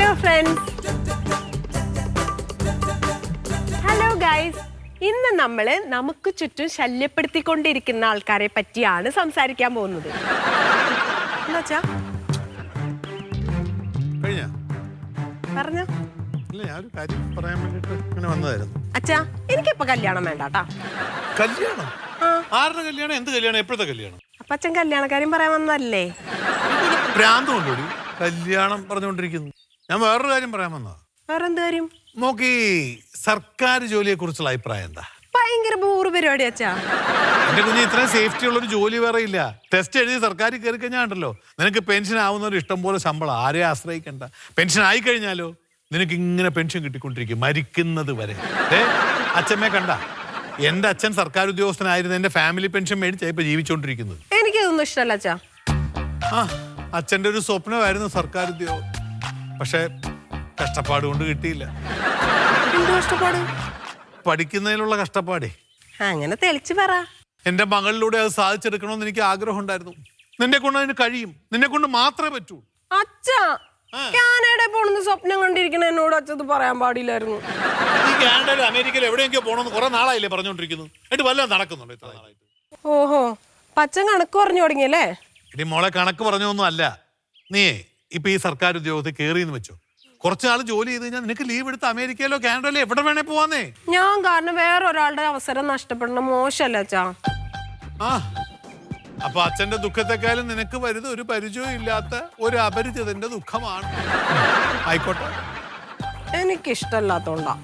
Hello friends, hello guys. ഇന്ന് നമ്മൾ നമുക്ക് ചുറ്റും ശല്യപ്പെടുത്തിക്കൊണ്ടിരിക്കുന്ന ആൾക്കാരെ പറ്റിയാണ് സംസാരിക്കാൻ പോകുന്നത്. എന്നുവെച്ചാ പറഞ്ഞോ. ഞാനൊരു കാര്യം പറയാൻ വേണ്ടിട്ട് ഇങ്ങനെ വന്നതായിരുന്നു. അച്ഛാ, എനിക്കിപ്പോ കല്യാണം വേണ്ടാട്ടാ. കല്യാണം? ആരുടെ കല്യാണം? എന്ത് കല്യാണം? എപ്പോഴത്തെ കല്യാണം? അപ്പൊ അച്ഛൻ കല്യാണക്കാര്യം പറയാൻ വന്നതല്ലേ? ഭ്രാന്ത് കൊണ്ടോടി കല്യാണം പറഞ്ഞുകൊണ്ടിരിക്കുന്നു. ഞാൻ വേറൊരു കാര്യം പറയാൻ വന്നതാ. വേറെന്ത് കാര്യം? നോക്കി, സർക്കാർ ജോലിയെ കുറിച്ചുള്ള അഭിപ്രായം എന്താ? ഭയങ്കര ബോറ് പരിപാടി അച്ഛാ. എന്റെ കുഞ്ഞ്, ഇത്രയും സേഫ്റ്റി ഉള്ളൊരു ജോലി വേറെ ഇല്ല. ടെസ്റ്റ് എഴുതി സർക്കാരിൽ കയറി കഴിഞ്ഞാൽ ഉണ്ടല്ലോ, നിനക്ക് പെൻഷൻ ആവുന്നവർ ഇഷ്ടം പോലെ ശമ്പളം, ആരെയും ആശ്രയിക്കണ്ട. പെൻഷൻ ആയി കഴിഞ്ഞാലോ നിനക്ക് ഇങ്ങനെ പെൻഷൻ കിട്ടിക്കൊണ്ടിരിക്കും മരിക്കുന്നത് വരെ. അച്ഛമ്മയെ കണ്ട, എന്റെ അച്ഛൻ സർക്കാർ ഉദ്യോഗസ്ഥനായിരുന്നു. എന്റെ ഫാമിലി പെൻഷൻ മേടിച്ചാ ഇപ്പൊ ജീവിച്ചോണ്ടിരിക്കുന്നത്. എനിക്കതൊന്നും ഇഷ്ടമല്ല അച്ഛാ. അച്ഛന്റെ ഒരു സ്വപ്നമായിരുന്നു സർക്കാർ ഉദ്യോഗം. പക്ഷെ കഷ്ടപ്പാട് കൊണ്ട് കിട്ടിയില്ല. കഷ്ടപ്പാട്? പഠിക്കുന്നതിലുള്ള കഷ്ടപ്പാടേ. അങ്ങനെ തെളിച്ചു പറ. എന്റെ മകളിലൂടെ അത് സാധിച്ചെടുക്കണമെന്ന് എനിക്ക് ആഗ്രഹം ഉണ്ടായിരുന്നു. നിന്നെ കൊണ്ട് അതിന് കഴിയും, നിന്നെ കൊണ്ട് മാത്രമേ പറ്റൂ. അച്ഛാ, കാനഡയിൽ പോണെന്ന് സ്വപ്നം കണ്ടിരിക്കണ എന്നോട് അച്ഛത് പറയാൻ പാടില്ലായിരുന്നു. ഈ കാനഡയിൽ അമേരിക്കയിൽ എവിടെയെങ്കിലും പോകണമെന്ന് കുറെ നാളായില്ലേ പറഞ്ഞോണ്ടിരിക്കുന്നു. എന്നിട്ട് വല്ലതും നടക്കുന്നുണ്ട് ഇത്ര നാളായിട്ട്? ഓഹോ, പച്ചൻ കണക്ക് പറഞ്ഞു തുടങ്ങിയല്ലേ? ഇനി മോളെ കണക്ക് പറഞ്ഞൊന്നും അല്ല. നീ ഇപ്പൊ ഈ സർക്കാർ ഉദ്യോഗത്തിൽ കേറിയെന്ന് വെച്ചോ, കുറച്ചാൾ ജോലി ചെയ്ത് കഴിഞ്ഞാൽ നിനക്ക് ലീവ് എടുത്ത് അമേരിക്കയിലോ കാനഡയിലോ എവിടെ വേണേ പോവാന്നേ. ഞാൻ കാരണം വേറൊരാളുടെ അവസരം നഷ്ടപ്പെടണ മോശമല്ല അച്ഛാ. അപ്പൊ അച്ഛന്റെ ദുഃഖത്തെക്കാളും നിനക്ക് വരുന്ന ഒരു പരിചയവും ഇല്ലാത്ത ഒരു അപരിചിതന്റെ ദുഃഖമാണ്. ആയിക്കോട്ടെ, എനിക്കിഷ്ടല്ലാത്തോണ്ടാ.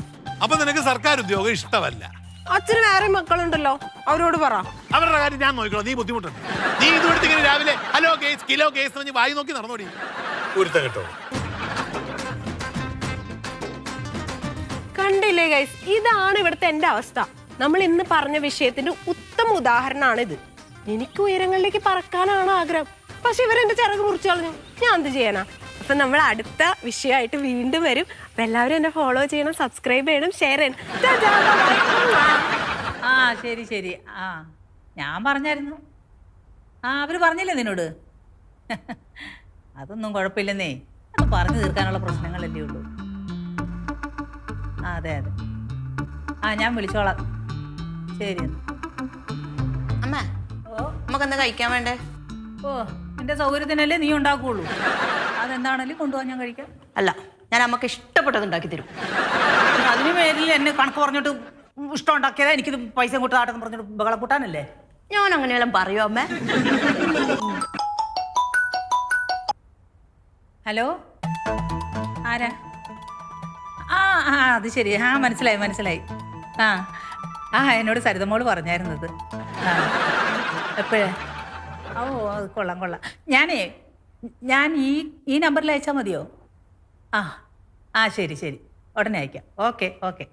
അപ്പൊ നിനക്ക് സർക്കാർ ഉദ്യോഗം ഇഷ്ടമല്ല? അച്ഛന് വേറെ മക്കളുണ്ടല്ലോ, അവരോട് പറ. അവരുടെ കാര്യം ഞാൻ നോക്കിക്കോളാം, നീ ബുദ്ധിമുട്ടുണ്ട്. നീ ഇതുകൊടുത്ത് ഇങ്ങനെ രാവിലെ ഹലോ ഗേസ് കിലോ ഗേസ് എന്ന് വായി നോക്കി നടന്നോടി. ഒരുത്ത കേട്ടോ. കണ്ടില്ലേ ഗൈസ്, ഇതാണ് ഇവിടുത്തെ എന്റെ അവസ്ഥ. നമ്മൾ ഇന്ന് പറഞ്ഞ വിഷയത്തിന്റെ ഉത്തമ ഉദാഹരണമാണിത്. എനിക്ക് ഉയരങ്ങളിലേക്ക് പറക്കാനാണ് ആഗ്രഹം, പക്ഷെ ഇവരെന്റെ ചിറക് മുറിച്ചു കളഞ്ഞു. ഞാൻ എന്ത് ചെയ്യാനാ? അപ്പൊ നമ്മൾ അടുത്ത വിഷയമായിട്ട് വീണ്ടും വരും. അപ്പൊ എല്ലാവരും എന്നെ ഫോളോ ചെയ്യണം, സബ്സ്ക്രൈബ് ചെയ്യണം, ഷെയർ ചെയ്യണം. ശരി ശരി. ഞാൻ പറഞ്ഞായിരുന്നു. അവര് പറഞ്ഞില്ലേ നിന്നോട്? അതൊന്നും കുഴപ്പമില്ലെന്നേ, അത് പറഞ്ഞു തീർക്കാനുള്ള പ്രശ്നങ്ങളല്ലേ ഉള്ളൂ. അതെ അതെ. ഞാൻ വിളിച്ചോളാം. ശരി. അമ്മ, നമുക്കെന്താ കഴിക്കാൻ വേണ്ടേ? എന്റെ സൗകര്യത്തിനല്ലേ നീ ഉണ്ടാക്കുള്ളൂ. അതെന്താണേലും കൊണ്ടുപോകാൻ ഞാൻ കഴിക്കാം. അല്ല, ഞാൻ അമ്മക്ക് ഇഷ്ടപ്പെട്ടത് ഉണ്ടാക്കി തരും. അതിന് പേരിൽ എന്നെ കണക്ക് പറഞ്ഞിട്ട് ഇഷ്ടം ഉണ്ടാക്കിയതാ, എനിക്കിത് പൈസ കൂട്ടാട്ടെന്ന് പറഞ്ഞിട്ട് ബഹളം കൂട്ടാനല്ലേ? ഞാൻ അങ്ങനെയെല്ലാം പറയോ അമ്മ? ഹലോ, ആരാ? അത് ശരി. മനസ്സിലായി മനസ്സിലായി. എന്നോട് സരിതമോള് പറഞ്ഞായിരുന്നത്. എപ്പോഴേ? അത് കൊള്ളാം കൊള്ളാം. ഞാൻ ഈ നമ്പറിൽ അയച്ചാൽ മതിയോ? ശരി ശരി, ഉടനെ അയക്കാം. Okay okay.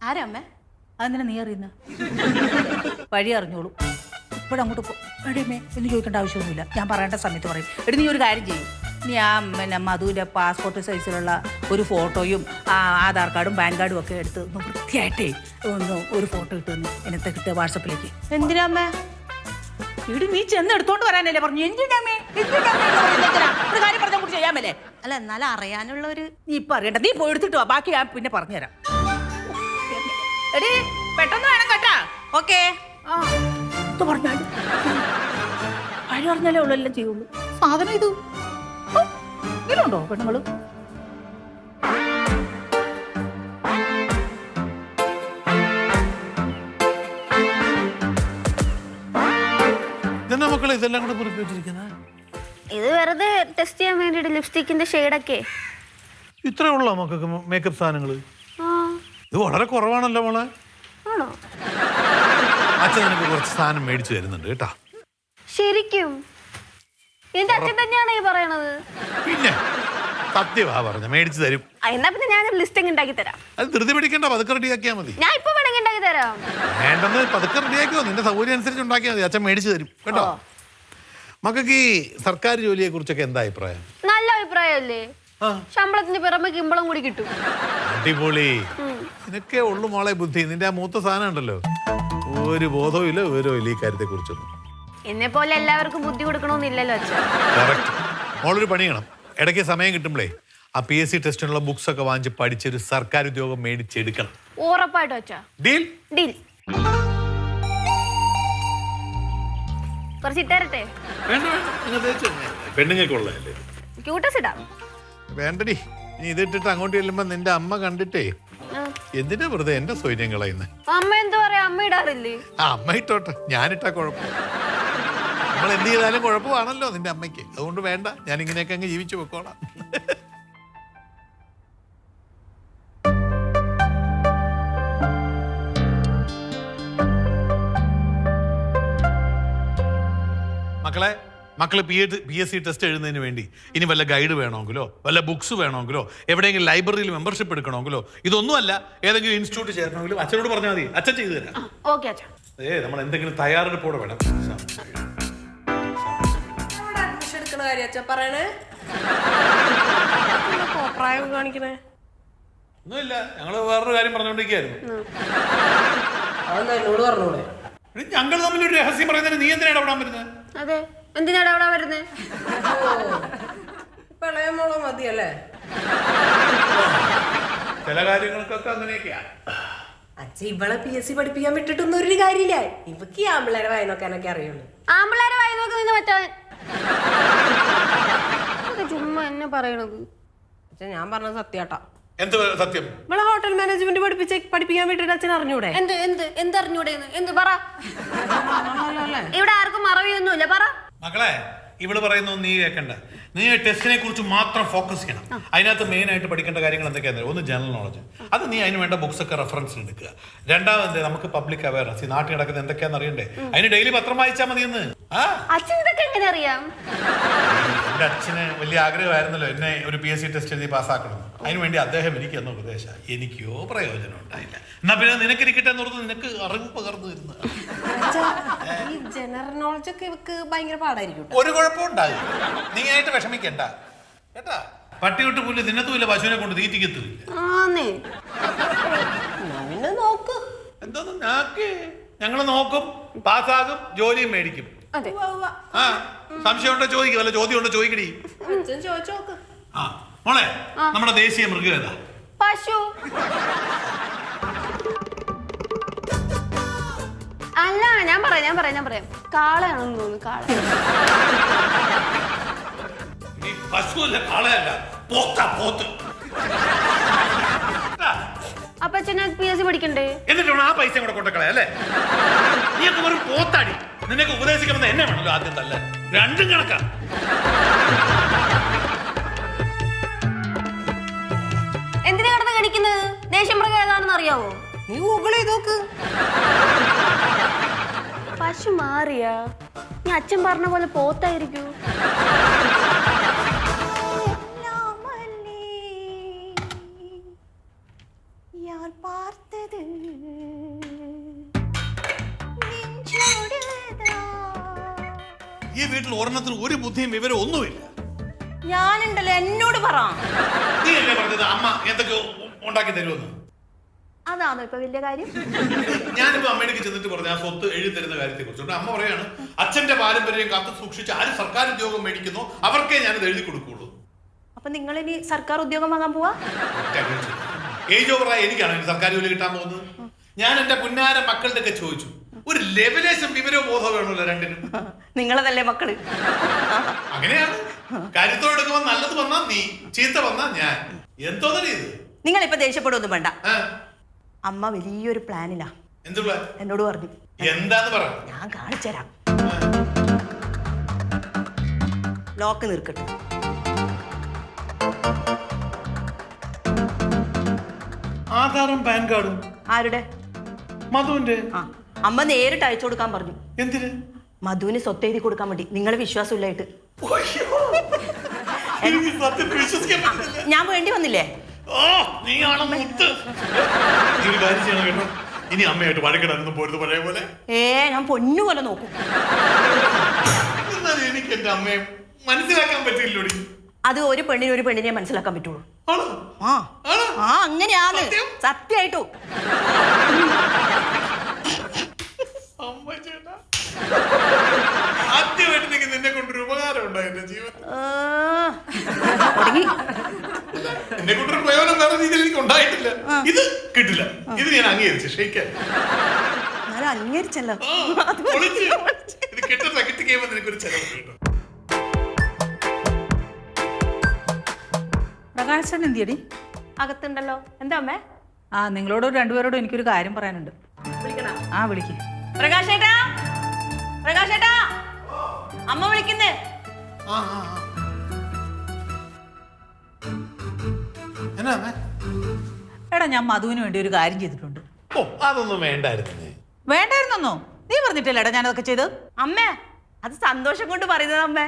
ആരാ അമ്മ? അതെന്തിനാ നീ അറിയുന്ന? വഴി അറിഞ്ഞോളൂ. ഇപ്പോഴങ്ങോട്ട് എടിയമ്മേ എന്ന് ചോദിക്കേണ്ട ആവശ്യമൊന്നുമില്ല. ഞാൻ പറയേണ്ട സമയത്ത് പറയും. എടി, നീ ഒരു കാര്യം ചെയ്യും. നീ മധുവിൻ്റെ പാസ്പോർട്ട് സൈസിലുള്ള ഒരു ഫോട്ടോയും ആധാർ കാർഡും പാൻ കാർഡും ഒക്കെ എടുത്ത് ഒന്ന് വൃത്തിയായിട്ടേ ഒരു ഫോട്ടോ ഇട്ടുവന്ന് എന്നത്തെ കിട്ടുക വാട്സപ്പിലേക്ക്. എന്തിനാ അമ്മ? ഇടി, നീ ചെന്ന് എടുത്തോണ്ട് വരാനല്ലേ പറഞ്ഞു. എന്തിനാമേ ഒരു കാര്യം പറഞ്ഞാൽ കൂടി ചെയ്യാമല്ലേ? അല്ല, എന്നാലും അറിയാനുള്ള ഒരു... നീ ഇപ്പൊ അറിയണ്ട, നീ പോയി എടുത്തിട്ടോ. ബാക്കി ഞാൻ പിന്നെ പറഞ്ഞുതരാം. എടി, പെട്ടെന്ന് വേണം കേട്ടാ. ഓക്കേ. പറഞ്ഞാലും കാര്യം പറഞ്ഞാലേ ഉള്ളൂ എല്ലാം ചെയ്യുള്ളൂ. സാധനം ഇത് ഇങ്ങനെയുണ്ടോ പെണ്ണുങ്ങള്? മക്കളെ ഇതെല്ലാം കൂടെ കുറിപ്പ് വെച്ചിരിക്കുന്നത് ഇത് വെറുതെ ടെസ്റ്റ് ചെയ്യാൻ വേണ്ടിട്ട്, ലിപ്സ്റ്റിക്കിന്റെ ഷെയ്ഡൊക്കെ. ഇത്രേ ഉള്ളോ മക്കൾക്ക് മേക്കപ്പ് സാധനങ്ങള്? ഇത് വളരെ കുറവാണല്ലോ മോളെ. ആണോ? അച്ഛൻ നിനക്ക് കുറച്ച് സാധനം മേടിച്ചു തരുന്നുണ്ട് കേട്ടാ. ശരിക്കും? എന്റെ അച്ഛൻ തന്നെയാണ് ഈ പറയണത്? പിന്നെ സത്യവാ പറഞ്ഞ, മേടിച്ചു തരും. എന്നാ പിന്നെ ഞാൻ ലിസ്റ്റ് ഉണ്ടാക്കി തരാം. അത് ധൃതി പിടിക്കണ്ട, പതുക്കെ റെഡിയാക്കിയാൽ മതി. ഞാൻ ഇപ്പൊ വേണമെങ്കിൽ ഉണ്ടാക്കി തരാം. വേണ്ടെന്ന് പതുക്കെ റെഡിയാക്കിയോ, നിന്റെ സൗകര്യം അനുസരിച്ച് ഉണ്ടാക്കിയാൽ മതി. അച്ഛൻ മേടിച്ചു തരും കേട്ടോ. മക്കൾക്ക് ഈ സർക്കാർ ജോലിയെ കുറിച്ചൊക്കെ എന്താ അഭിപ്രായം? നല്ല അഭിപ്രായമല്ലേ? ശമ്പളത്തിന് പുറമെ കിമ്പളം കൂടി കിട്ടും. അടിപൊളി. നിനക്കേ ഉള്ളു മോളെ ബുദ്ധി. നിന്റെ ആ മൂത്ത സാധനം ഉണ്ടല്ലോ, ഒരു ബോധവും ഇല്ല, വിവരവും ഇല്ല ഈ കാര്യത്തെ കുറിച്ചൊന്നും. എന്നെ പോലെ എല്ലാവർക്കും ബുദ്ധി കൊടുക്കണമെന്നില്ലല്ലോ അച്ഛൻ. കറക്റ്റ്. മോളൊരു പണി ചെയ്യണം. ഇടയ്ക്ക് സമയം കിട്ടുമ്പോഴേ ആ PSC ടെസ്റ്റിനുള്ള ബുക്സ് ഒക്കെ വാങ്ങിച്ച് പഠിച്ചൊരു സർക്കാർ ഉദ്യോഗം മേടിച്ചെടുക്കണം. ഉറപ്പായിട്ടും അച്ഛാ. ഡീൽ? ഡീൽ. കുറച്ച് ഇട്ടേരട്ടെ? പെണ്ണുങ്ങൾക്കുള്ളതല്ലേ. ക്യൂട്ടസ് ഇടാം. വേണ്ടടി, ഇനി ഇതിട്ടിട്ട് അങ്ങോട്ട് ചെല്ലുമ്പോ നിന്റെ അമ്മ കണ്ടിട്ടേ എന്തിനാ വെറുതെ എന്റെ സൗകര്യം കളയുന്നത്? അമ്മ എന്താ പറയാ, അമ്മ ഇടാറില്ലേ? ആ, അമ്മ ഇട്ടോട്ടെ, ഞാനിട്ടാ കുഴപ്പം. നമ്മൾ എന്ത് ചെയ്താലും കുഴപ്പമാണല്ലോ നിന്റെ അമ്മയ്ക്ക്. അതുകൊണ്ട് വേണ്ട, ഞാൻ ഇങ്ങനെയൊക്കെ അങ്ങ് ജീവിച്ചു വെക്കോളാം. മക്കള് PSC ടെസ്റ്റ് എഴുതുന്നതിന് വേണ്ടി ഇനി വല്ല ഗൈഡ് വേണമെങ്കിലോ വല്ല ബുക്സ് വേണമെങ്കിലോ എവിടെയെങ്കിലും ലൈബ്രറിയിൽ മെമ്പർഷിപ്പ് എടുക്കണമെങ്കിലോ ഇതൊന്നുമല്ല ഏതെങ്കിലും ഇൻസ്റ്റിറ്റ്യൂട്ട് ചേരണമെങ്കിലോ അച്ഛനോട് പറഞ്ഞാൽ മതി, അച്ഛൻ ചെയ്തു തരാം. ഓക്കെ അച്ഛാ. നമ്മൾ എന്തെങ്കിലും തയ്യാറെടുപ്പോടെ വേണം. അഡ്മിഷൻ എടുക്കണ കാര്യം അച്ഛാ പറയണേ. കോപ്രായം കാണിക്കണേ ഒന്നുമില്ല, ഞങ്ങള് വേറൊരു കാര്യം പറഞ്ഞോണ്ടിരിക്കുകയായിരുന്നു. അതെന്താ എന്നോട് പറഞ്ഞൂടെ? ഞങ്ങൾ തമ്മിൽ ഒരു രഹസ്യം പറയുന്നതിന് നീ എന്തിനാണ് ഇടപെടാൻ വരുന്നത്? അതെ, എന്തിനാണ് അവിടെ വരുന്നത്? ഇളയ മോളോ മതിയല്ലേ? ചില കാര്യങ്ങൾക്കൊക്കെ അങ്ങനെയൊക്കെയാ. അച്ഛ ഇവളെ PSC പഠിപ്പിക്കാൻ വിട്ടിട്ടൊന്നും ഒരു കാര്യമില്ല. ഇവക്ക് ഈ ആമ്പിള്ളേരെ വായി നോക്കാനൊക്കെ അറിയുള്ളൂ. ആമ്പിള്ളേരെ വായി നോക്കി നിന്ന് മറ്റവൻ ചുമ്മാ എന്നെ പറയണത്. അച്ഛാ ഞാൻ പറഞ്ഞത് സത്യാട്ടാ. എന്ത് സത്യം? ഇവളെ ഹോട്ടൽ മാനേജ്മെന്റ് പഠിപ്പിക്കാൻ വിട്ടിട്ട് അച്ഛൻ അറിഞ്ഞൂടെ? എന്ത് അറിഞ്ഞൂടെ? എന്ത് പറ. ഇവിടെ ആർക്കും മറവിയൊന്നുമില്ല, പറ. മക്കളെ, ഇവള് പറയുന്നു നീ കേൾക്കണ്ട. നീ ടെസ്റ്റിനെ കുറിച്ച് മാത്രം ഫോക്കസ് ചെയ്യണം. അതിനകത്ത് മെയിൻ ആയിട്ട് പഠിക്കേണ്ട കാര്യങ്ങൾ എന്തൊക്കെയാണെന്ന് ഒന്ന് ജനറൽ നോളജ്, അത് നീ അതിന് വേണ്ട ബുക്സ് ഒക്കെ റെഫറൻസ് എടുക്കുക. രണ്ടാമത് നമുക്ക് പബ്ലിക് അവയർനെസ്, ഈ നാട്ടിൽ നടക്കുന്നത് എന്തൊക്കെയാണെന്ന് അറിയണ്ടേ, അതിന് ഡെയിലി പത്രം വായിച്ചാൽ മതി. എന്ന് അച്ഛൻ ഇതൊക്കെ എങ്ങനെ അറിയാം? എന്റെ അച്ഛന് വലിയ ആഗ്രഹമായിരുന്നല്ലോ എന്നെ ഒരു PSC ടെസ്റ്റ് എഴുതി പാസ്സാക്കണം. അതിനുവേണ്ടി അദ്ദേഹം എനിക്ക് തന്ന ഉപദേശം എനിക്കോ പ്രയോജനം ഉണ്ടായില്ല. എന്നാ പിന്നെ നിനക്ക് ഇരിക്കട്ടെ എന്ന് പറഞ്ഞ് നിനക്ക് അറിവ് പകർന്നു തരുന്നത്. ഈ ജനറൽ നോളജ് ഒക്കെ ഇവക്ക് ഭയങ്കര പാടായിരിക്കും. ഒരു കുഴപ്പം ഉണ്ടാകില്ല, നീ ആയിട്ട് വിഷമിക്കണ്ട കേട്ടാ. പട്ടി വിട്ട് പുല്ല് തിന്നത്തുമില്ല, പശുവിനെ കൊണ്ട് തീറ്റിക്കത്തുമില്ല. നോക്ക് എന്തോന്ന് ഞാക്ക്, ഞങ്ങള് നോക്കും, പാസ്സാകും, ജോലിയും മേടിക്കും. അതെ. ആ, സംശയം ഉണ്ടോ ചോദിക്കും, വല്ല ചോദ്യം ഉണ്ടോ ചോദിക്കടി. അച്ഛൻ ചോദിച്ചു നോക്ക്. ആ മോളെ, നമ്മുടെ ദേശീയ മൃഗം ഏതാ? പശു. അല്ല, ഞാൻ പറയാം കാളയാണെന്ന് തോന്നുന്നു. കാള. നീ പശുവല്ല, കാളയല്ല, പോത്ത്. അപ്പൊ അച്ഛനെ PSC പഠിക്കണ്ടേ? എന്നിട്ട് ആ പൈസ കൂടെ കൊണ്ടക്കളയല്ലേ? നീയൊക്കെ വെറും പോത്താടി. നിനക്ക് ഉപദേശിക്കണമെന്ന് എന്നെ വേണല്ലോ ആദ്യം തല്ല. രണ്ടും കണക്കാ. എന്തിനാ കിടന്ന് കണിക്കുന്നത്? ദേശീയമൃഗം ഏതാണെന്ന് അറിയാവോ? നീ ഗൂഗിൾ ചെയ്ത് നോക്ക്. പശു മാറിയാ നീ അച്ഛൻ പറഞ്ഞ പോലെ പോത്തായിരിക്കൂ. ഈ വീട്ടിൽ ഒരെണ്ണത്തിന് ഒരു ബുദ്ധിയും വിവരം ഒന്നുമില്ല. ഞാനുണ്ടല്ലോ, എന്നോട് പറ. നീ അല്ലേ പറഞ്ഞത് അമ്മ എന്തൊക്കെ ഉണ്ടാക്കി തരുമെന്ന്? അതാണോ ഇപ്പൊ വലിയ കാര്യം? ഞാനിപ്പോ അമ്മയുടെ ചെന്നിട്ട് പറഞ്ഞു ആ സ്വത്ത് എഴുതി തരുന്ന കാര്യത്തെ കുറിച്ച്. അമ്മ പറയാണ് അച്ഛന്റെ പാരമ്പര്യം കാത്തു സൂക്ഷിച്ച് ആര് സർക്കാർ ഉദ്യോഗം മേടിക്കുന്നു അവർക്കേ ഞാനിത് എഴുതി കൊടുക്കുള്ളൂ. അപ്പൊ നിങ്ങൾ ഇനി സർക്കാർ ഉദ്യോഗം വാങ്ങാൻ പോവാ? ഏജ് ഓവറായി എനിക്കാണ് ഇനി സർക്കാർ ജോലി കിട്ടാൻ പോകുന്നത്. ഞാൻ എന്റെ പുന്നാര മക്കളുടെ ഒക്കെ ചോദിച്ചു, ഒരു ലെവലേശം വിവരവും ബോധം വേണമല്ലോ രണ്ടിനും. നിങ്ങളതല്ലേ മക്കള്? അങ്ങനെയാണ്. കാര്യത്തോടെ എടുക്കുമ്പോൾ നല്ലത് വന്നാ നീ, ചീത്ത വന്നാ ഞാൻ. എന്തോന്നല്ലേ ഇത്? നിങ്ങൾ ഇപ്പൊ ദേഷ്യപ്പെടുവൊന്നും വേണ്ട. അമ്മ വലിയൊരു പ്ലാനിലാ. എന്ത് പ്ലാൻ? എന്നോട് പറഞ്ഞു. എന്താന്ന് പറ. ഞാൻ കാണിച്ചുതരാം. ലോക്ക് നിർക്കട്ടെ. ആധാറും പാൻ കാർഡും ആരുടെ? മധുവിന്റെ. അമ്മ നേരിട്ട് അയച്ചു കൊടുക്കാൻ പറഞ്ഞു. എന്തിന്? മധുവിന് സ്വത്ത് എഴുതി കൊടുക്കാൻ വേണ്ടി. നിങ്ങളെ വിശ്വാസമില്ലായിട്ട് ഞാൻ വേണ്ടി വന്നില്ലേ? ഇനി അമ്മയായിട്ട് വഴക്കിടാനൊന്നും പോരുത് പഴയ പോലെ. ഞാൻ പൊന്നു പോലെ നോക്കും. എന്നാലും എനിക്ക് എന്റെ അമ്മയെ മനസ്സിലാക്കാൻ പറ്റില്ലോടി. അത് ഒരു പെണ്ണിന് ഒരു പെണ്ണിനെ മനസ്സിലാക്കാൻ പറ്റുള്ളൂ. ആ അങ്ങനെയാണ് സത്യമായിട്ടും. ആദ്യമായിട്ട് നിന്നെ കൊണ്ടൊരു ഉപകാരം ഉണ്ടായി എന്റെ ജീവിതം. എന്നെ കൊണ്ടൊരു പ്രയോജനം വേറെ രീതിയിൽ എനിക്ക് ഉണ്ടായിട്ടില്ല. ഇത് കിട്ടില്ല. ഇത് ഞാൻ അംഗീകരിച്ചു. ക്ഷയിക്കാൻ ഞാൻ അംഗീകരിച്ചല്ലോ. ഇത് കിട്ടുന്ന കിട്ടിക്കുമ്പോൾ നിനക്കൊരു ചെലവ് കിട്ടും. പ്രകാശൻ എന്തിയടി? അകത്തുണ്ടല്ലോ. എന്താ അമ്മേ? ആ നിങ്ങളോടും രണ്ടുപേരോടും എനിക്കൊരു കാര്യം പറയാനുണ്ട്. ആ വിളിക്ക്. പ്രകാശേട്ടാ, പ്രകാശേട്ടാ, അമ്മ വിളിക്കുന്നേ. എടാ ഞാൻ മധുവിന് വേണ്ടി ഒരു കാര്യം ചെയ്തിട്ടുണ്ട്. ഓ അതൊന്നും വേണ്ടായിരുന്നു. വേണ്ടായിരുന്നോ? നീ പറഞ്ഞിട്ടില്ലേടാ ഞാനതൊക്കെ ചെയ്ത്? അമ്മേ അത് സന്തോഷം കൊണ്ട് പറയുന്നത് അമ്മേ.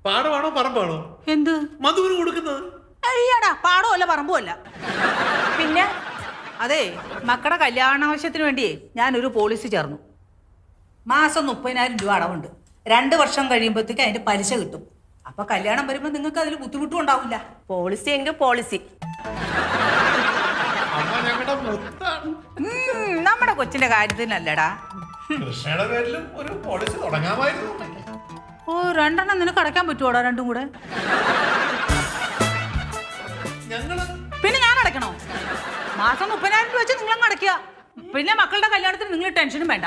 പാടമാണോ പറമ്പാണോ? എന്ത് മധുവിന് കൊടുക്കുന്നത്? അയ്യടാ പാടവും അല്ല പറമ്പും അല്ല. പിന്നെ അതെ മക്കളുടെ കല്യാണാവശ്യത്തിന് വേണ്ടിയേ ഞാനൊരു പോളിസി ചേർന്നു. മാസം 30,000 രൂപ അടവുണ്ട്. 2 വർഷം കഴിയുമ്പോഴത്തേക്ക് അതിന്റെ പലിശ കിട്ടും. അപ്പൊ കല്യാണം വരുമ്പോ നിങ്ങൾക്ക് അതിൽ ബുദ്ധിമുട്ടും ഉണ്ടാവില്ല. പോളിസി എങ്കിൽ പോളിസി. നമ്മുടെ കൊച്ചിന്റെ കാര്യത്തിനല്ലടാ. കൃഷ്ണയുടെ പേരിലും ഒരു പോളിസി തുടങ്ങാമായിരുന്നു. ഓ 2 എണ്ണം നിനക്ക് അടയ്ക്കാൻ പറ്റുമോടാ? 2 കൂടെ? പിന്നെ ഞാൻ അടയ്ക്കണോ? മാസം 30,000 രൂപ വെച്ച് നിങ്ങളങ്ങ് അടയ്ക്കുക. പിന്നെ മക്കളുടെ കല്യാണത്തിന് നിങ്ങൾ ടെൻഷനും വേണ്ട.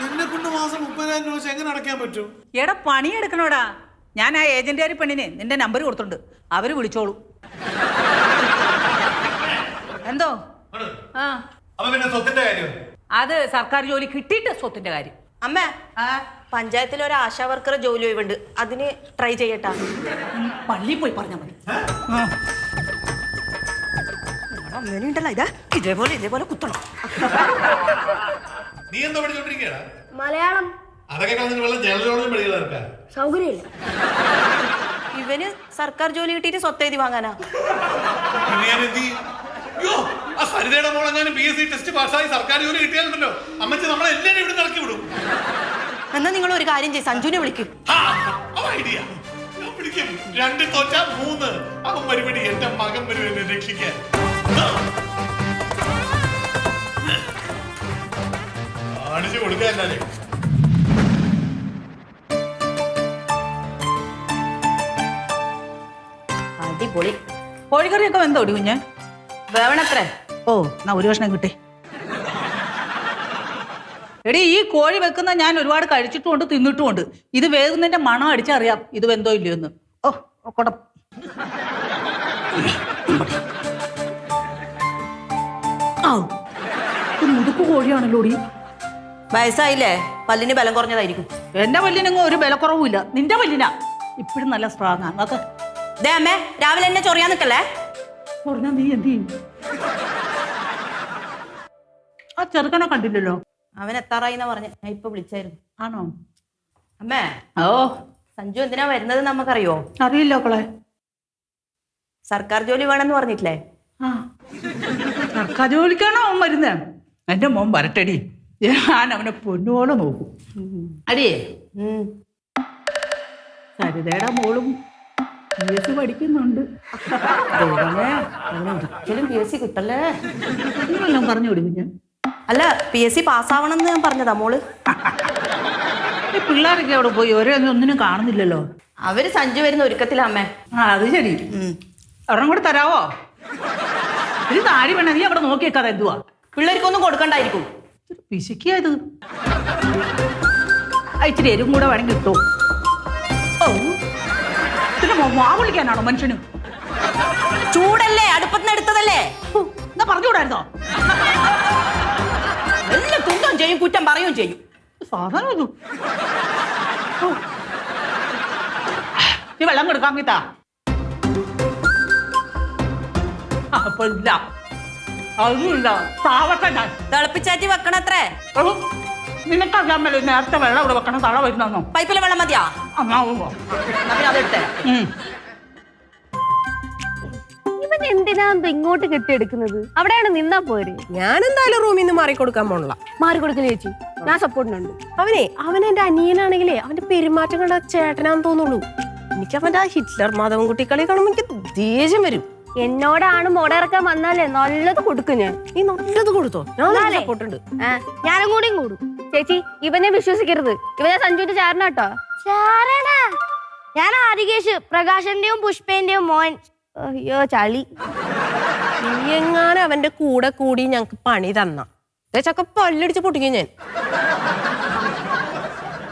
എന്നെ കൊണ്ട് മാസം 30,000 രൂപ വെച്ച് എങ്ങനെ അടയ്ക്കാൻ പറ്റും? എടാ പണിയെടുക്കണോടാ. ഞാൻ ആ ഏജന്റുകാരി പെണ്ണിന് നിന്റെ നമ്പർ കൊടുത്തിട്ടുണ്ട്. അവര് വിളിച്ചോളൂ. എന്തോ? ആ അത് സർക്കാർ ജോലി കിട്ടിയിട്ട് സ്വത്തിന്റെ കാര്യം. അമ്മേ പഞ്ചായത്തിൽ ഒരു ആശാ വർക്കർ ജോലി ഒഴിവുണ്ട്. അതിന് ട്രൈ ചെയ്യട്ടാ. പള്ളിയിൽ പോയി പറഞ്ഞാൽ മതി. അമ്മേനുണ്ടല്ലോ ഇതാ ഇതേപോലെ ഇതേപോലെ കുത്തണം. നീ എന്താ പഠിച്ചോണ്ടിരിക്കടാ? മലയാളം. അതൊക്കെ പഠിക്കാൻ സൗകര്യമില്ല. ഇവന് സർക്കാർ ജോലി കിട്ടിയിട്ട് സ്വത്ത് എഴുതി വാങ്ങാനാ. സരിതയുടെ മോളെങ്ങാനും PSC ടെസ്റ്റ് പാസ്സായി സർക്കാർ ജോലി കിട്ടിയാലുണ്ടല്ലോ അമ്മച്ചി നമ്മളെല്ലാരും ഇവിടെ ഇറക്കി വിടും. എന്നാ നിങ്ങൾ ഒരു കാര്യം ചെയ്യും, സഞ്ജുവിനെ വിളിക്കും. ഐഡിയ 2 തോറ്റാ 3 അവൻ വരുമ്പടി എന്റെ മകൻ വരും എന്നെ രക്ഷിക്കാൻ. കാണിച്ചു കൊടുക്കാല്ലേ. അടിപൊളി. കോഴിക്കറിയൊക്കെ വെന്തോടി കുഞ്ഞ്? വേവണത്രേ. ഓ എന്നാ ഒരു കഷ്ണം കിട്ടേ. എടി ഈ കോഴി വെക്കുന്ന ഞാൻ ഒരുപാട് കഴിച്ചിട്ടുമുണ്ട് തിന്നിട്ടുമുണ്ട്. ഇത് വേകുന്നതിന്റെ മണം അടിച്ചറിയാം ഇത് വെന്തോ ഇല്ലയോ എന്ന്. ഓ കൊടം. മുതുക്ക് കോഴിയാണല്ലോ ഡി. വയസ്സായില്ലേ, പല്ലിന് ബലം കുറഞ്ഞതായിരിക്കും. എന്റെ പല്ലിനങ്ങ് ഒരു ബലക്കുറവുമില്ല. നിന്റെ പല്ലിനാ ഇപ്പഴും നല്ല സ്ട്രോങ് ആണ്. നോക്ക് ദേ അമ്മേ, രാവിലെ എന്നെ ചൊറിയാൻ നിക്കല്ലേ. പറഞ്ഞാ നീ എന്ത് ചെയ്യും? ആ ചെറുക്കനെ കണ്ടില്ലല്ലോ. അവൻ എത്താറായി എന്നാ പറഞ്ഞ. ഞാൻ ഇപ്പൊ വിളിച്ചായിരുന്നു. ആണോ? അമ്മേ ഓ സഞ്ജു എന്തിനാ വരുന്നത് നമുക്കറിയോ? അറിയില്ല മക്കളെ. സർക്കാർ ജോലി വേണമെന്ന് പറഞ്ഞിട്ടില്ലേ? ആ സർക്കാർ ജോലിക്കാണോ അവൻ വരുന്നത്? എന്റെ മോൻ വരട്ടടി, ഞാൻ അവനെ പൊന്നുപോലെ നോക്കും. അടിയേ സരിതയുടെ മോളും PSC പഠിക്കുന്നുണ്ട്. ഒരിക്കലും PSC കിട്ടല്ലേ. എല്ലാം പറഞ്ഞു കൊടുക്കും ഞാൻ. അല്ല PSC പാസ്സാവണം എന്ന് ഞാൻ പറഞ്ഞതാ മോള്. ഈ പിള്ളേരൊക്കെ അവിടെ പോയി ഒന്നിനും കാണുന്നില്ലല്ലോ. അവര് സഞ്ജു വരുന്ന ഒരുക്കത്തിലാ അമ്മേ. ആ അത് ശരി. ഒരെണ്ണം കൂടെ തരാവോ? ഇത് താടി വേണ നീ അവിടെ നോക്കിയേക്കാതെ എന്തുവാ? പിള്ളേർക്കൊന്നും കൊടുക്കണ്ടായിരിക്കും. പിശിക്കിയത് ഇച്ചിരി എരും കൂടെ വേണമെങ്കിൽ കിട്ടോ. ഓ ഇതിന് മാ വിളിക്കാനാണോ മനുഷ്യന്? ചൂടല്ലേ, അടുപ്പത്തിന് എടുത്തതല്ലേ. എന്നാ പറഞ്ഞുകൂടായിരുന്നോ? എല്ലാം തുന്തം ചെയ്യും, കുറ്റം പറയുകയും ചെയ്യും. സാധനം ഇത് നീ വെള്ളം കൊടുക്കാൻ കിട്ടാ. അപ്പൊ ഇല്ല അതുമില്ല. താവട്ടെ ഞാൻ തിളപ്പിച്ചാറ്റി വെക്കണത്രേ. നിനക്കറിയാമല്ലോ നേരത്തെ വെള്ളം ഇവിടെ വെക്കണം. തള വരുന്നോ? പൈപ്പിലെ വെള്ളം മതിയാ? അതെടുത്തേ. ഇവൻ എന്തിനാ ഇങ്ങോട്ട് കെട്ടിയെടുക്കുന്നത്? അവിടെയാണ് നിന്നാ പോരെ. ഞാൻ എന്തായാലും റൂമിൽ നിന്ന് മാറിക്കൊടുക്കാൻ പോണില്ല. മാറിക്കൊടുക്കല് ചേച്ചി, ഞാൻ സപ്പോർട്ടിനുണ്ട്. അവൻ എന്റെ അനിയനാണെങ്കിലേ അവന്റെ പെരുമാറ്റം കണ്ട ചേട്ടനാന്ന് തോന്നുള്ളൂ. എനിക്ക് അവന്റെ ആ ഹിറ്റ്ലർ മാധവൻ കുട്ടിക്കളി കാണുമ്പോ എനിക്ക് ദേഷ്യം വരും. എന്നോടാണ് മോടിറക്കാൻ വന്നാലേ നല്ലത് കൊടുക്കും ഞാൻ. നീ നല്ലത് കൊടുത്തോ? ഞാൻ സപ്പോർട്ടുണ്ട്. ഞാനും കൂടിയും കൂടും. ചേച്ചി ഇവനെ വിശ്വസിക്കരുത്. ഇവനെ സഞ്ജുവിന്റെ ചാരനാട്ടോ. ചാരണ ഞാൻ ആദികേശ്, പ്രകാശന്റെയും പുഷ്പേന്റെയും മോൻ. അയ്യോ ചളി. നീ എങ്ങാനും അവന്റെ കൂടെ കൂടി ഞങ്ങക്ക് പണി തന്ന ചക്ക പല്ലടിച്ച് പൊട്ടിക്കും ഞാൻ.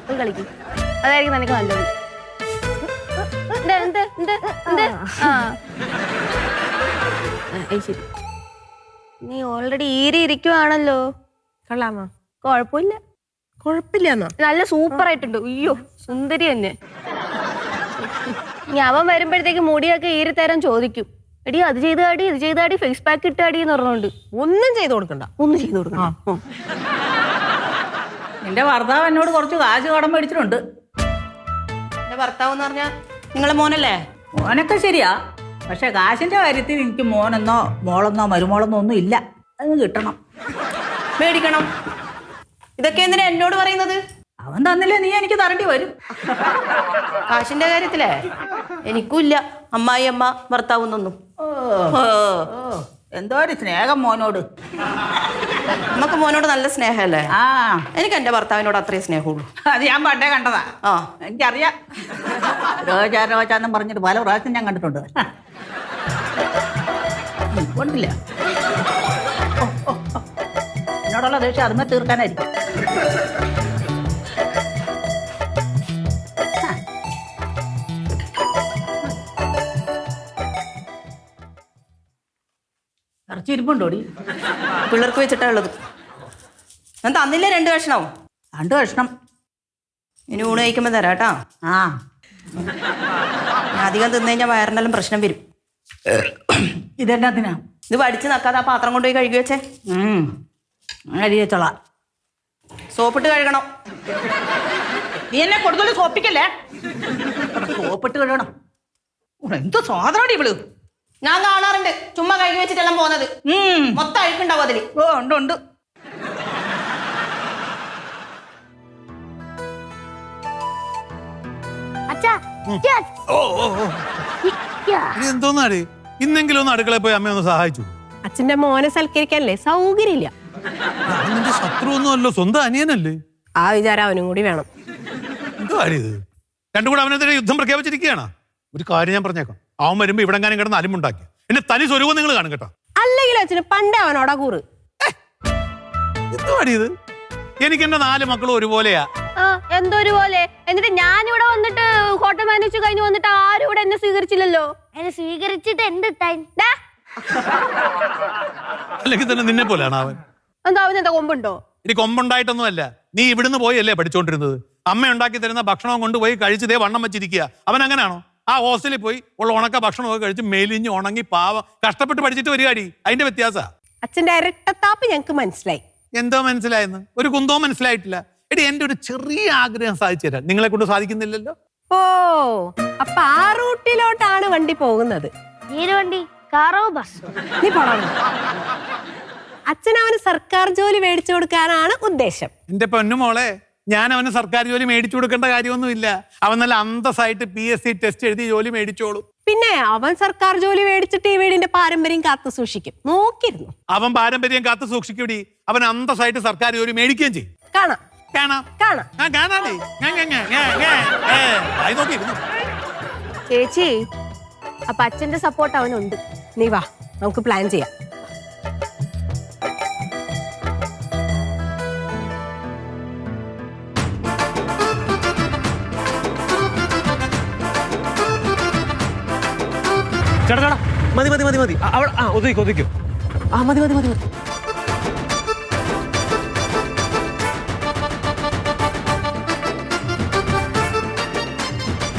പോയി കളിക്കും, അതായിരിക്കും നിനക്ക് നല്ലത്. ശരി, നീ ഓൾറെഡി ഈരി ഇരിക്കുവാണല്ലോ. കൊള്ളാമോ? കുഴപ്പമില്ല. കൊഴപ്പില്ലെന്നാ? നല്ല സൂപ്പർ ആയിട്ടുണ്ട്. അയ്യോ സുന്ദരി തന്നെ. ഇനി അവൻ വരുമ്പോഴത്തേക്ക് മുടിയൊക്കെ ഈരി തരാൻ ചോദിക്കും. എടി അത് ചെയ്താടി, ഇത് ചെയ്താടി, ഫേസ് പാക്ക് ഇട്ടാടി എന്ന് പറഞ്ഞോണ്ട്. ഒന്നും ചെയ്തു കൊടുക്കണ്ട. ഒന്നും ചെയ്തു കൊടുക്കണം. നിന്റെ ഭർത്താവ് എന്നോട് കുറച്ച് കാശ് കടം മേടിച്ചിട്ടുണ്ട്. എന്റെ ഭർത്താവ് എന്ന് പറഞ്ഞാൽ നിങ്ങളെ മോനല്ലേ? മോനൊക്കെ ശരിയാ, പക്ഷെ കാശിന്റെ കാര്യത്തിൽ എനിക്ക് മോനെന്നോ മോളെന്നോ മരുമോളെന്നോ ഒന്നും ഇല്ല. അത് കിട്ടണം, മേടിക്കണം. ഇതൊക്കെ എന്തിനാ എന്നോട് പറയുന്നത്? അവൻ തന്നില്ലേ നീ എനിക്ക് തരേണ്ടി വരും. കാശിന്റെ കാര്യത്തിലേ എനിക്കും ഇല്ല അമ്മായി അമ്മ ഭർത്താവ് എന്നൊന്നും. എന്തോ ഒരു സ്നേഹം മോനോട്. നമുക്ക് മോനോട് നല്ല സ്നേഹമല്ലേ? ആ, എനിക്ക് എന്റെ ഭർത്താവിനോട് അത്രയും സ്നേഹമുള്ളൂ. അത് ഞാൻ പണ്ടേ കണ്ടതാ. ആ, എനിക്കറിയാം. രോജാന്നും പറഞ്ഞിട്ട് പല പ്രാവശ്യം ഞാൻ കണ്ടിട്ടുണ്ട്. കൊണ്ടില്ല, എന്നോടുള്ള ദേഷ്യം അതുമേ തീർക്കാനായിരിക്കും. ഇറച്ചിരിപ്പുണ്ടോടി? പിള്ളേർക്ക് വെച്ചിട്ടാ ഉള്ളത്. ഞാൻ തന്നില്ലേ 2 കഷ്ണം? 2 കഷ്ണം ഇനി ഊണ് കഴിക്കുമ്പോ തരാട്ടാ. ആ, ഞാൻ അധികം തിന്നു കഴിഞ്ഞാൽ വയറിനെല്ലാം പ്രശ്നം വരും. ഇതെന്നാത്തിനാ? ഇത് വടിച്ച് നക്കാതെ ആ പാത്രം കൊണ്ടുപോയി കഴുകി വെച്ചേ. അരിയച്ചോള. സോപ്പിട്ട് കഴുകണം. നീ എന്നെ കൊടുത്തോളൂ, സോപ്പിക്കല്ലേ. സോപ്പിട്ട് കഴുകണം. എന്തോ സ്വാതന്ത്ര്യം ഇവള്. ഞാൻ കാണാറുണ്ട് ചുമ്മാ കഴുകി വെച്ചിട്ടെല്ലാം പോകുന്നത്. മൊത്തം അഴുക്കുണ്ടാവും അതില്. ഓ ഉണ്ട് ഉണ്ട്. അച്ഛാ, ഇനി എന്തോന്നാടി? ഇന്നെങ്കിലും ഒന്ന് അടുക്കളയിൽ പോയി അമ്മ ഒന്ന് സഹായിച്ചു. അച്ഛന്റെ മോനെ സൽക്കരിക്കാനല്ലേ സൗകര്യമില്ല. നിന്റെ ശത്രു ഒന്നും അല്ലോ, സ്വന്തം അനിയനല്ലേ. ആ വിചാരം അവനും കൂടി വേണം. എന്തോ ആടി ഇത്? രണ്ടും കൂടെ അവനെതിരെ യുദ്ധം പ്രഖ്യാപിച്ചിരിക്കുകയാണ്. ഒരു കാര്യം ഞാൻ പറഞ്ഞേക്കാം, അവൻ വരുമ്പോ ഇവിടെ എങ്ങാനും കിടന്ന് അലിമുണ്ടാക്കി എന്റെ തനി സ്വരൂപം നിങ്ങൾ കാണും കേട്ടോ. അല്ലെങ്കിൽ അച്ഛന് പണ്ടേ അവനോടാ കൂറ്. എന്തോ ആടി ഇത്? എനിക്ക് എന്റെ 4 മക്കളും ഒരുപോലെയാ. എന്തൊരു പോലെ. എന്നിട്ട് ഞാനിവിടെ വന്നിട്ട് ഹോട്ടൽ മാനേജ് കഴിഞ്ഞ് വന്നിട്ട് ആരും ഇവിടെ എന്നെ സ്വീകരിച്ചില്ലല്ലോ. എന്നെ സ്വീകരിച്ചിട്ട് എന്ത് അല്ലെങ്കിൽ തന്നെ നിന്നെ പോലെയാണ് അവൻ. എന്താ അവനെന്താ കൊമ്പുണ്ടോ? ഇനി കൊമ്പുണ്ടായിട്ടൊന്നും അല്ല, നീ ഇവിടുന്ന് പോയി അല്ലേ പഠിച്ചോണ്ടിരുന്നത്. അമ്മ ഉണ്ടാക്കി തരുന്ന ഭക്ഷണം കൊണ്ടുപോയി കഴിച്ചതേ വണ്ണം വെച്ചിരിക്കുക. അവൻ അങ്ങനെയാണോ? ആ ഹോസ്റ്റലിൽ പോയി ഉള്ള ഉണക്ക ഭക്ഷണമൊക്കെ കഴിച്ച് മെലിഞ്ഞ് ഉണങ്ങി പാവം കഷ്ടപ്പെട്ട് പഠിച്ചിട്ട് വരികയാടി. അതിന്റെ വ്യത്യാസ. അച്ഛന്റെ ഇരട്ടത്താപ്പ് ഞങ്ങക്ക് മനസ്സിലായി. എന്തോ മനസ്സിലായെന്ന്? ഒരു കുന്തോ മനസ്സിലായിട്ടില്ല. എടി, എന്റെ ഒരു ചെറിയ ആഗ്രഹം സാധിച്ചു തരാം. നിങ്ങളെ കൊണ്ട് സാധിക്കുന്നില്ലല്ലോ. ഓ, അപ്പൊ ആ റൂട്ടിലോട്ടാണ് വണ്ടി പോകുന്നത്. വണ്ടി, കാറോ ബസ്സോ? നീ പോണം. അച്ഛൻ അവന് സർക്കാർ ജോലി മേടിച്ചു കൊടുക്കാനാണ് ഉദ്ദേശം. എന്റെ പൊന്നുമോളെ, ഞാൻ അവന് സർക്കാർ ജോലി മേടിച്ചു കൊടുക്കേണ്ട കാര്യമൊന്നുമില്ല. അവൻ നല്ല അന്തസ്സായിട്ട് PSC ടെസ്റ്റ് എഴുതി ജോലി മേടിച്ചോളൂ. പിന്നെ അവൻ സർക്കാർ ജോലി മേടിച്ചിട്ട് ഈ വീടിന്റെ പാരമ്പര്യം കാത്തു സൂക്ഷിക്കും. നോക്കിയിരുന്നു. അവൻ പാരമ്പര്യം കാത്തു സൂക്ഷിക്കൂടി. അവൻ അന്തസ്സായിട്ട് സർക്കാർ ജോലി മേടിക്കുകയും ചെയ്യും. കാണാം കാണാം കാണാം. കാണാടി. നോക്കിയിരുന്നു. ചേച്ചി, അപ്പൊ അച്ഛന്റെ സപ്പോർട്ട് അവനുണ്ട്. നീ വാ, നമുക്ക് പ്ലാൻ ചെയ്യാം. ചേട്ടാ മതി മതി മതി മതി. അവിടെ ഒതുക്കും ഒതുക്കും. മതി മതി മതി മതി.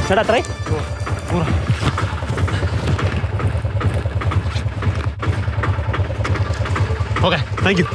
ചേട്ടാ അത്രേ. Okay, thank you.